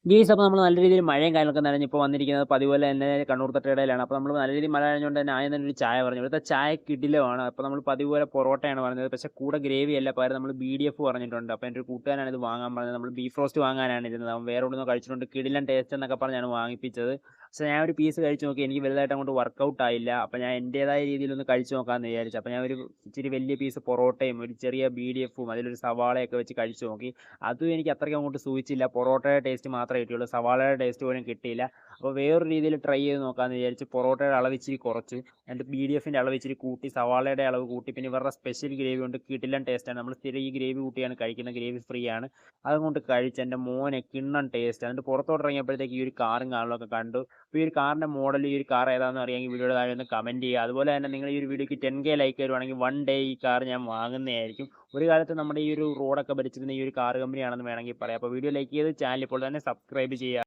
Guys അപ്പോൾ നമ്മൾ നല്ല രീതിയിൽ മഴയും കാര്യങ്ങളൊക്കെ നനഞ്ഞ് ഇപ്പോൾ വന്നിരിക്കുന്നത് പതിപോലെ തന്നെ കണ്ണൂർ തട്ടുകടയിലാണ്. അപ്പോൾ നമ്മൾ നല്ല രീതിയിൽ മഴ നനഞ്ഞുകൊണ്ട് തന്നെ ആദ്യം തന്നെ ഒരു ചായ പറഞ്ഞു. ഇവിടുത്തെ ചായ കിടിലമാണ്. അപ്പോൾ നമ്മൾ പതിപോലെ പൊറോട്ടയാണ് പറഞ്ഞത്. പക്ഷേ കൂടെ ഗ്രേവി അല്ല, പകരം നമ്മൾ BDF പറഞ്ഞിട്ടുണ്ട്. അപ്പോൾ എൻ്റെ ഒരു കൂട്ടുകാരനാണ് ഇത് വാങ്ങാൻ പറഞ്ഞത്. നമ്മൾ ബീഫ് റോസ്റ്റ് വാങ്ങാനാണ് ഇരുന്നത്. അവൻ വേറെ എവിടുന്നോ കഴിച്ചിട്ടുണ്ട്, കിടിലൻ ടേസ്റ്റ് എന്നൊക്കെ പറഞ്ഞാണ് വാങ്ങിപ്പിച്ചത്. പക്ഷേ ഞാൻ ഒരു പീസ് കഴിച്ച് നോക്കി, എനിക്ക് വലുതായിട്ട് അങ്ങോട്ട് വർക്കൗട്ട് ആയില്ല. അപ്പോൾ ഞാൻ എൻ്റേതായ രീതിയിലൊന്ന് കഴിച്ച് നോക്കാമെന്ന് വിചാരിച്ചു. അപ്പോൾ ഞാൻ ഒരു ഇച്ചിരി വലിയ പീസ് പൊറോട്ടയും ഒരു ചെറിയ BDF-ഉം അതിലൊരു സവാളയൊക്കെ വെച്ച് കഴിച്ച് നോക്കി. അതും എനിക്ക് അത്രയ്ക്ക് അങ്ങോട്ട് സൂചിച്ചില്ല. പൊറോട്ടയുടെ ടേസ്റ്റ് മാത്രമേ കിട്ടിയുള്ളൂ, സവാളയുടെ ടേസ്റ്റ് പോലും കിട്ടിയില്ല. അപ്പോൾ വേറൊരു രീതിയിൽ ട്രൈ ചെയ്ത് നോക്കാമെന്ന് വിചാരിച്ച് പൊറോട്ടയുടെ അളവ് ഇച്ചിരി കുറച്ച്, എന്നിട്ട് BDF-ൻ്റെ അളവ് ഇച്ചിരി കൂട്ടി, സവാളയുടെ അളവ് കൂട്ടി, പിന്നെ ഇവരുടെ സ്പെഷ്യൽ ഗ്രേവി കൊണ്ട് കിടിലൻ ടേസ്റ്റാണ്. നമ്മൾ സ്ഥിരം ഈ ഗ്രേവി കൂട്ടിയാണ് കഴിക്കുന്നത്, ഗ്രേവി ഫ്രീ ആണ്. അതുകൊണ്ട് കഴിച്ച് എൻ്റെ മോനെ കിണ്ണൻ ടേസ്റ്റ്. എന്നിട്ട് പുറത്തോട്ട് ഇറങ്ങിയപ്പോഴത്തേക്ക് ഈ ഒരു കാറും കാണലൊക്കെ കണ്ടു. അപ്പോൾ ഈ ഒരു കാറിൻ്റെ മോഡൽ, ഈ ഒരു കാർ ഏതാണെന്ന് അറിയാമെങ്കിൽ വീഡിയോയുടെ താഴെ ഒന്ന് കമൻറ്റ് ചെയ്യുക. അതുപോലെ തന്നെ നിങ്ങൾ ഈ ഒരു വീഡിയോയ്ക്ക് 10K ലൈക്ക് തരുവാണെങ്കിൽ വൺ ഡേ ഈ കാർ ഞാൻ വാങ്ങുന്നതായിരിക്കും. ഒരു കാലത്ത് നമ്മുടെ ഈ ഒരു റോഡൊക്കെ ഭരിച്ചിരുന്ന ഈ ഒരു കാർ കമ്പനിയാണെന്ന് വേണമെങ്കിൽ പറയാം. അപ്പോൾ വീഡിയോ ലൈക്ക് ചെയ്ത് ചാനൽ ഇപ്പോൾ തന്നെ സബ്സ്ക്രൈബ് ചെയ്യുക.